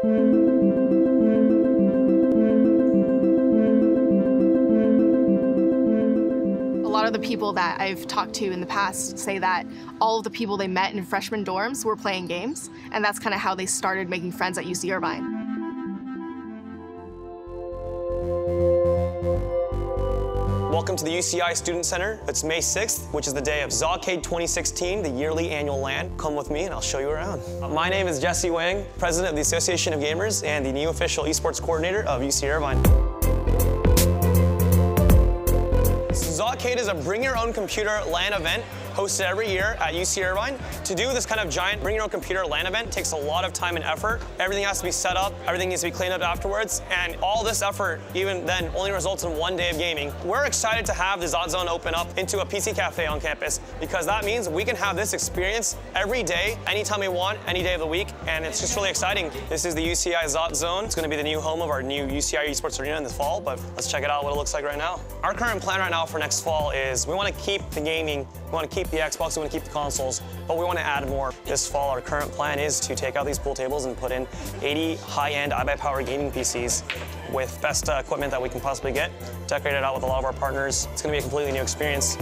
A lot of the people that I've talked to in the past say that all of the people they met in freshman dorms were playing games, and that's kind of how they started making friends at UC Irvine. Welcome to the UCI Student Center. It's May 6th, which is the day of Zawcade 2016, the yearly annual LAN. Come with me and I'll show you around. My name is Jesse Wang, president of the Association of Gamers and the new official esports coordinator of UC Irvine. Zawcade is a bring your own computer LAN event hosted every year at UC Irvine. To do this kind of giant bring your own computer LAN event takes a lot of time and effort. Everything has to be set up, everything needs to be cleaned up afterwards, and all this effort, even then, only results in one day of gaming. We're excited to have the Zod Zone open up into a PC cafe on campus because that means we can have this experience every day, anytime we want, any day of the week, and it's just really exciting. This is the UCI Zod Zone. It's going to be the new home of our new UCI eSports Arena in the fall, but let's check it out, what it looks like right now. Our current plan right now for next fall is we want to keep the gaming, we want to keep the Xbox, we want to keep the consoles, but we want to add more. This fall, our current plan is to take out these pool tables and put in 80 high-end iBuy-Power gaming PCs with best equipment that we can possibly get, decorate it out with a lot of our partners. It's going to be a completely new experience.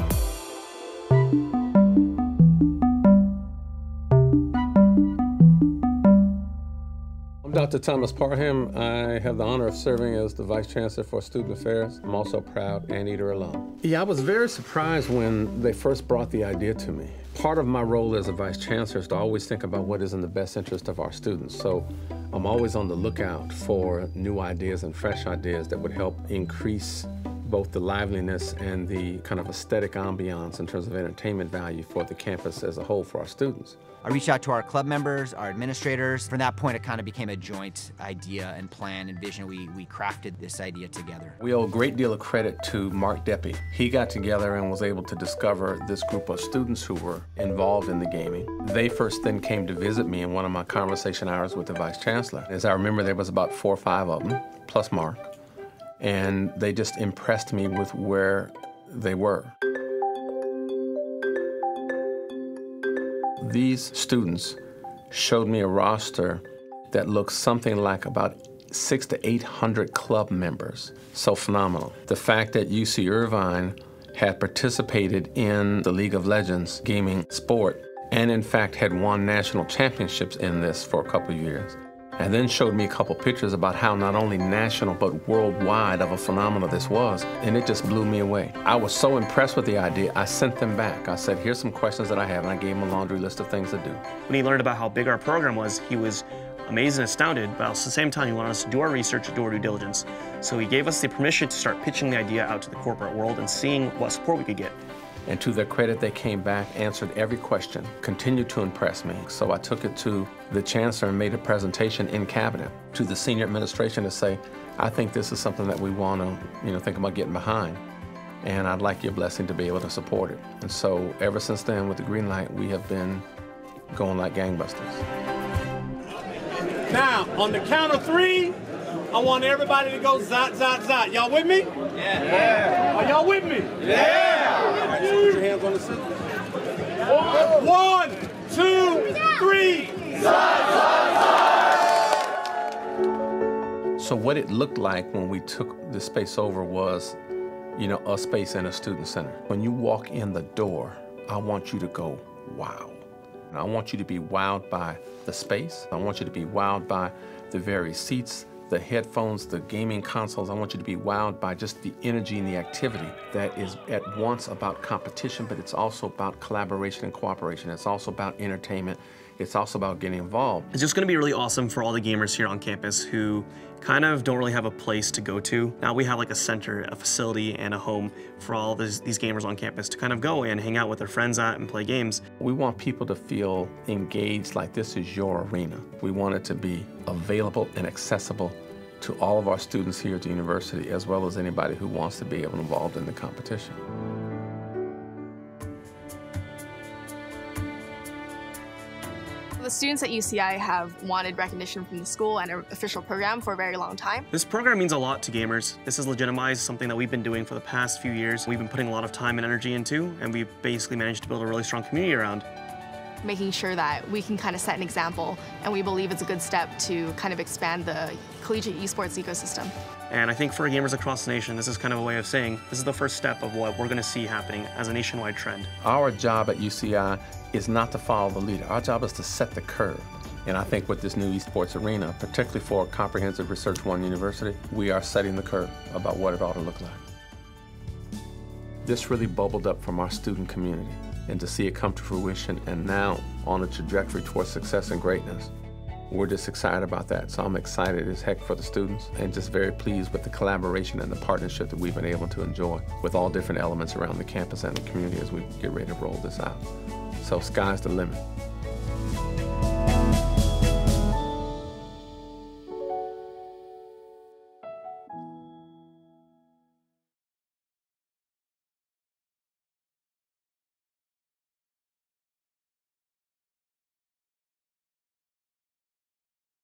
Dr. Thomas Parham. I have the honor of serving as the Vice Chancellor for Student Affairs. I'm also a proud Anteater alum. Yeah, I was very surprised when they first brought the idea to me. Part of my role as a Vice Chancellor is to always think about what is in the best interest of our students. So I'm always on the lookout for new ideas and fresh ideas that would help increase both the liveliness and the kind of aesthetic ambiance in terms of entertainment value for the campus as a whole for our students. I reached out to our club members, our administrators. From that point, it kind of became a joint idea and plan and vision. We crafted this idea together. We owe a great deal of credit to Mark Deppy. He got together and was able to discover this group of students who were involved in the gaming. They first then came to visit me in one of my conversation hours with the Vice Chancellor. As I remember, there was about 4 or 5 of them, plus Mark. And they just impressed me with where they were. These students showed me a roster that looks something like about 600 to 800 club members. So phenomenal. The fact that UC Irvine had participated in the League of Legends gaming sport and in fact had won national championships in this for a couple of years. And then showed me a couple pictures about how not only national but worldwide of a phenomenon this was, and it just blew me away. I was so impressed with the idea, I sent them back. I said, here's some questions that I have, and I gave them a laundry list of things to do. When he learned about how big our program was, he was amazed and astounded, but at the same time, he wanted us to do our research and do our due diligence. So he gave us the permission to start pitching the idea out to the corporate world and seeing what support we could get. And to their credit, they came back, answered every question, continued to impress me. So I took it to the chancellor and made a presentation in cabinet to the senior administration to say, I think this is something that we want to, think about getting behind. And I'd like your blessing to be able to support it. And so ever since then, with the green light, we have been going like gangbusters. Now, on the count of 3, I want everybody to go zot, zot, zot. Y'all with me? Yeah. Are y'all with me? Yeah. All right, so put your hands on the seat. 1, 2, 3. Zot, zot, zot. So what it looked like when we took the space over was, a space in a student center. When you walk in the door, I want you to go, wow. And I want you to be wowed by the space. I want you to be wowed by the very seats, the headphones, the gaming consoles. I want you to be wowed by just the energy and the activity that is at once about competition, but it's also about collaboration and cooperation. It's also about entertainment. It's also about getting involved. It's just going to be really awesome for all the gamers here on campus who kind of don't really have a place to go to. Now we have like a center, a facility, and a home for all these gamers on campus to kind of go and hang out with their friends at and play games. We want people to feel engaged like this is your arena. We want it to be available and accessible to all of our students here at the university, as well as anybody who wants to be involved in the competition. The students at UCI have wanted recognition from the school and an official program for a very long time. This program means a lot to gamers. This has legitimized something that we've been doing for the past few years. We've been putting a lot of time and energy into, and we've basically managed to build a really strong community around. making sure that we can kind of set an example, and we believe it's a good step to kind of expand the collegiate esports ecosystem. And I think for gamers across the nation, this is kind of a way of saying this is the first step of what we're going to see happening as a nationwide trend. Our job at UCI is not to follow the leader. Our job is to set the curve. And I think with this new esports arena, particularly for Comprehensive Research One University, we are setting the curve about what it ought to look like. This really bubbled up from our student community, and to see it come to fruition and now on a trajectory towards success and greatness, we're just excited about that. So I'm excited as heck for the students and just very pleased with the collaboration and the partnership that we've been able to enjoy with all different elements around the campus and the community as we get ready to roll this out. So sky's the limit.